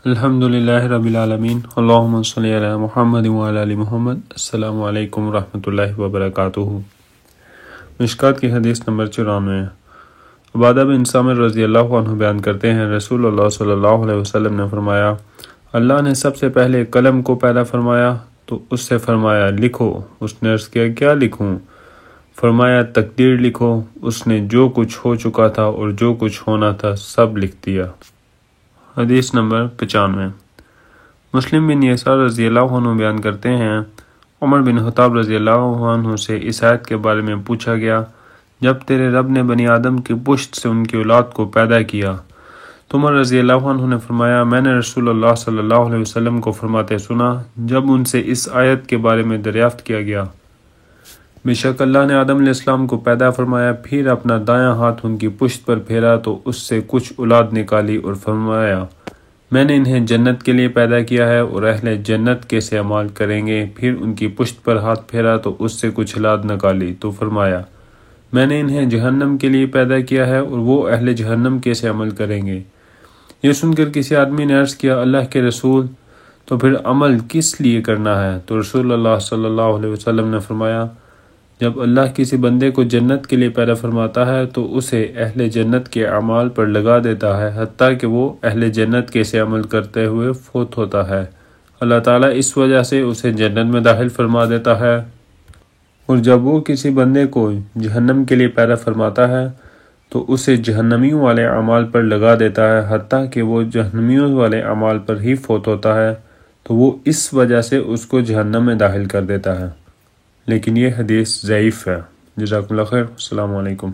الحمدللہ رب العالمین، اللہم صلی علی محمد وعلی آل محمد۔ السلام علیکم ورحمۃ اللہ وبرکاتہ۔ مشکوٰۃ کی حدیث نمبر 94 عبادہ بن صامت رضی اللہ عنہ بیان کرتے ہیں، رسول اللہ صلی اللہ علیہ وسلم نے فرمایا، اللہ نے سب سے پہلے قلم کو پیدا فرمایا تو اس سے فرمایا لکھو۔ اس نے عرض کیا کیا لکھوں؟ فرمایا تقدیر لکھو۔ اس نے جو کچھ ہو چکا تھا اور جو کچھ ہونا تھا سب لکھ دیا۔ حدیث نمبر 95 مسلم بن یسار رضی اللہ عنہ بیان کرتے ہیں، عمر بن خطاب رضی اللہ عنہ سے اس آیت کے بارے میں پوچھا گیا، جب تیرے رب نے بنی آدم کی پشت سے ان کی اولاد کو پیدا کیا تو عمر رضی اللہ عنہ نے فرمایا، میں نے رسول اللہ صلی اللہ علیہ وسلم کو فرماتے سنا جب ان سے اس آیت کے بارے میں دریافت کیا گیا، بے شک اللہ نے آدم علیہ السلام کو پیدا فرمایا، پھر اپنا دایاں ہاتھ ان کی پشت پر پھیرا تو اس سے کچھ اولاد نکالی اور فرمایا، میں نے انہیں جنت کے لیے پیدا کیا ہے اور اہل جنت کیسے عمل کریں گے۔ پھر ان کی پشت پر ہاتھ پھیرا تو اس سے کچھ اولاد نکالی تو فرمایا، میں نے انہیں جہنم کے لیے پیدا کیا ہے اور وہ اہل جہنم کیسے عمل کریں گے۔ یہ سن کر کسی آدمی نے عرض کیا، اللہ کے رسول، تو پھر عمل کس لیے کرنا ہے؟ تو رسول اللہ صلی اللہ علیہ وسلم نے فرمایا، جب اللہ کسی بندے کو جنت کے لیے پیدا فرماتا ہے تو اسے اہل جنت کے اعمال پر لگا دیتا ہے، حتیٰ کہ وہ اہل جنت کے سے عمل کرتے ہوئے فوت ہوتا ہے۔ اللہ تعالیٰ اس وجہ سے اسے جنت میں داخل فرما دیتا ہے، اور جب وہ کسی بندے کو جہنم کے لیے پیدا فرماتا ہے تو اسے جہنمیوں والے اعمال پر لگا دیتا ہے، حتیٰ کہ وہ جہنمیوں والے اعمال پر ہی فوت ہوتا ہے تو وہ اس وجہ سے اس کو جہنم میں داخل کر دیتا ہے۔ لیکن یہ حدیث ضعیف ہے۔ جزاکم اللہ خیر۔ السلام علیکم۔